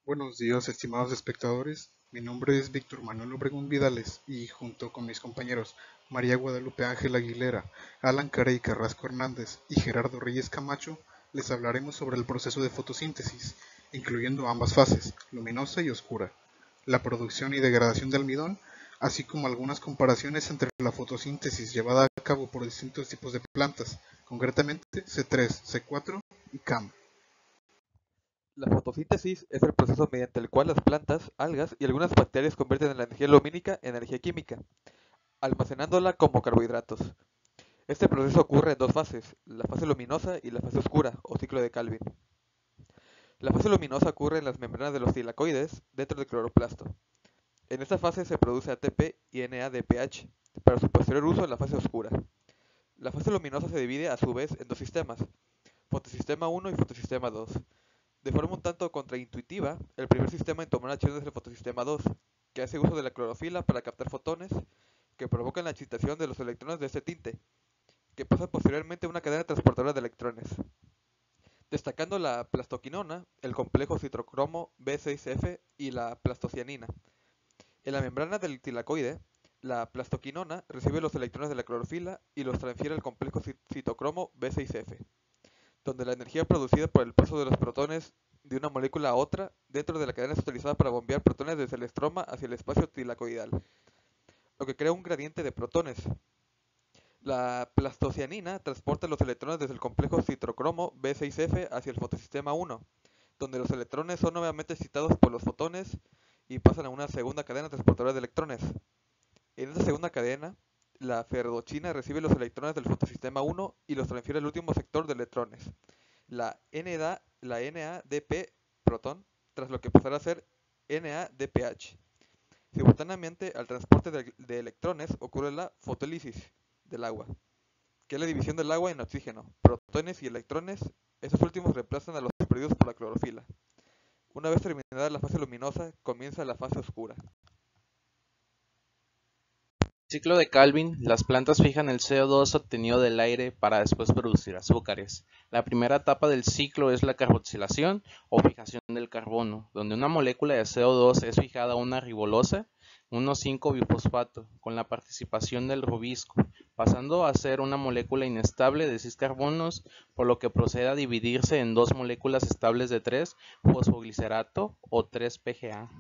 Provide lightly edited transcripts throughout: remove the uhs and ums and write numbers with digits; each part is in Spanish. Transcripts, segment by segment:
Buenos días, estimados espectadores. Mi nombre es Víctor Manuel Obregón Vidales y junto con mis compañeros María Guadalupe Ángel Aguilera, Alan Carey Carrasco Hernández y Gerardo Reyes Camacho, les hablaremos sobre el proceso de fotosíntesis, incluyendo ambas fases, luminosa y oscura, la producción y degradación de almidón, así como algunas comparaciones entre la fotosíntesis llevada a cabo por distintos tipos de plantas, concretamente C3, C4 y CAM. La fotosíntesis es el proceso mediante el cual las plantas, algas y algunas bacterias convierten la energía lumínica en energía química, almacenándola como carbohidratos. Este proceso ocurre en dos fases, la fase luminosa y la fase oscura, o ciclo de Calvin. La fase luminosa ocurre en las membranas de los tilacoides dentro del cloroplasto. En esta fase se produce ATP y NADPH, para su posterior uso en la fase oscura. La fase luminosa se divide a su vez en dos sistemas, fotosistema 1 y fotosistema 2. De forma un tanto contraintuitiva, el primer sistema en tomar acción es el fotosistema 2, que hace uso de la clorofila para captar fotones que provocan la excitación de los electrones de este tinte, que pasan posteriormente a una cadena transportadora de electrones, destacando la plastoquinona, el complejo citrocromo B6F y la plastocianina. En la membrana del tilacoide, la plastoquinona recibe los electrones de la clorofila y los transfiere al complejo citocromo B6F, donde la energía producida por el paso de los protones de una molécula a otra dentro de la cadena es utilizada para bombear protones desde el estroma hacia el espacio tilacoidal, lo que crea un gradiente de protones. La plastocianina transporta los electrones desde el complejo citrocromo B6F hacia el fotosistema 1, donde los electrones son nuevamente excitados por los fotones y pasan a una segunda cadena transportadora de electrones. En esta segunda cadena, la ferrodochina recibe los electrones del fotosistema 1 y los transfiere al último sector de electrones, la NADP protón, tras lo que pasará a ser NADPH. Simultáneamente al transporte de electrones ocurre la fotólisis del agua, que es la división del agua en oxígeno, protones y electrones. Estos últimos reemplazan a los perdidos por la clorofila. Una vez terminada la fase luminosa, comienza la fase oscura. Ciclo de Calvin, las plantas fijan el CO2 obtenido del aire para después producir azúcares. La primera etapa del ciclo es la carboxilación o fijación del carbono, donde una molécula de CO2 es fijada a una ribolosa, 1,5-bifosfato, con la participación del rubisco, pasando a ser una molécula inestable de 6 carbonos, por lo que procede a dividirse en dos moléculas estables de 3, fosfoglicerato o 3-PGA.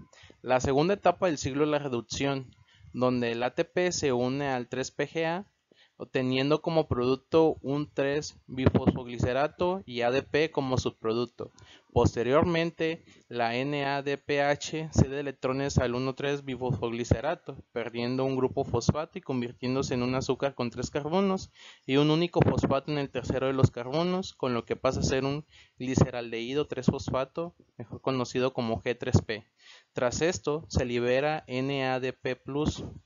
La segunda etapa del ciclo es la reducción, donde el ATP se une al 3-PGA, obteniendo como producto un 3-bifosfoglicerato y ADP como subproducto. Posteriormente, la NADPH cede electrones al 1,3-bifosfoglicerato, perdiendo un grupo fosfato y convirtiéndose en un azúcar con 3 carbonos y un único fosfato en el tercero de los carbonos, con lo que pasa a ser un gliceraldehído 3-fosfato, mejor conocido como G3P. Tras esto, se libera NADP+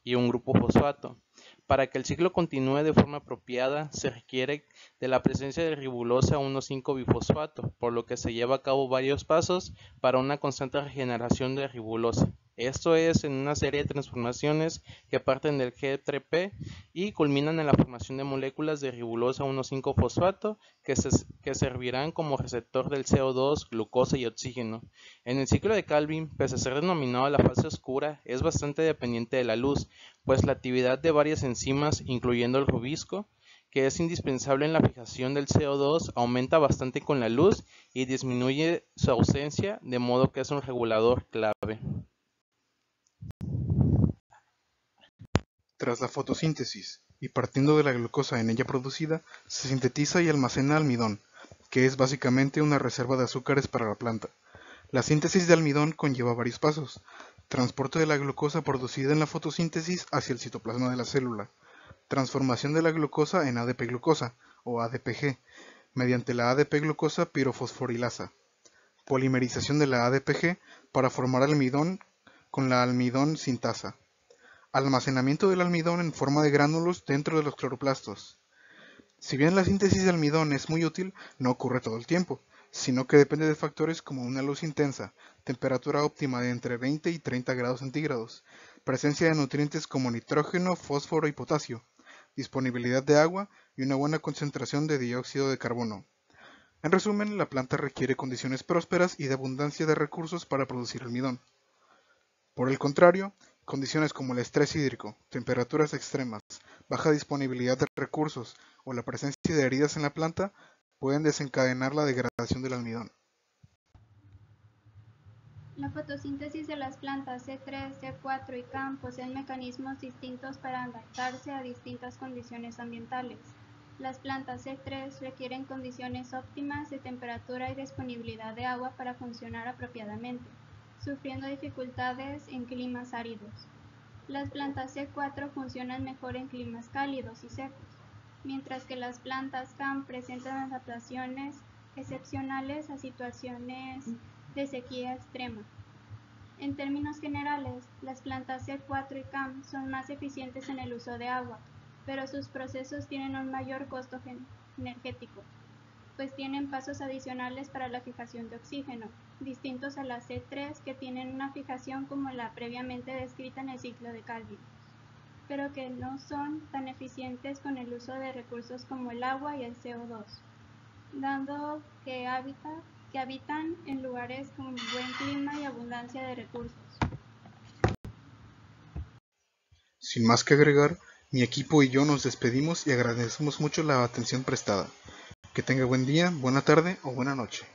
y un grupo fosfato. Para que el ciclo continúe de forma apropiada, se requiere de la presencia de ribosa 1,5-bifosfato, por lo que se lleva a cabo varios pasos para una constante regeneración de ribosa. Esto es en una serie de transformaciones que parten del G3P y culminan en la formación de moléculas de ribosa 1,5-fosfato que servirán como receptor del CO2, glucosa y oxígeno. En el ciclo de Calvin, pese a ser denominado la fase oscura, es bastante dependiente de la luz, pues la actividad de varias enzimas, incluyendo el rubisco, que es indispensable en la fijación del CO2, aumenta bastante con la luz y disminuye su ausencia, de modo que es un regulador clave. Tras la fotosíntesis, y partiendo de la glucosa en ella producida, se sintetiza y almacena almidón, que es básicamente una reserva de azúcares para la planta. La síntesis de almidón conlleva varios pasos: transporte de la glucosa producida en la fotosíntesis hacia el citoplasma de la célula, transformación de la glucosa en ADP-glucosa, o ADPG, mediante la ADP-glucosa pirofosforilasa, polimerización de la ADPG para formar almidón con la almidón sintasa, almacenamiento del almidón en forma de gránulos dentro de los cloroplastos. Si bien la síntesis de almidón es muy útil, no ocurre todo el tiempo, sino que depende de factores como una luz intensa, temperatura óptima de entre 20 y 30 grados centígrados, presencia de nutrientes como nitrógeno, fósforo y potasio, disponibilidad de agua y una buena concentración de dióxido de carbono. En resumen, la planta requiere condiciones prósperas y de abundancia de recursos para producir almidón. Por el contrario, condiciones como el estrés hídrico, temperaturas extremas, baja disponibilidad de recursos o la presencia de heridas en la planta pueden desencadenar la degradación del almidón. La fotosíntesis de las plantas C3, C4 y CAM poseen mecanismos distintos para adaptarse a distintas condiciones ambientales. Las plantas C3 requieren condiciones óptimas de temperatura y disponibilidad de agua para funcionar apropiadamente, sufriendo dificultades en climas áridos. Las plantas C4 funcionan mejor en climas cálidos y secos, mientras que las plantas CAM presentan adaptaciones excepcionales a situaciones de sequía extrema. En términos generales, las plantas C4 y CAM son más eficientes en el uso de agua, pero sus procesos tienen un mayor costo energético, pues tienen pasos adicionales para la fijación de oxígeno, distintos a las C3 que tienen una fijación como la previamente descrita en el ciclo de Calvin, pero que no son tan eficientes con el uso de recursos como el agua y el CO2, dando que habitan en lugares con buen clima y abundancia de recursos. Sin más que agregar, mi equipo y yo nos despedimos y agradecemos mucho la atención prestada. Que tenga buen día, buena tarde o buena noche.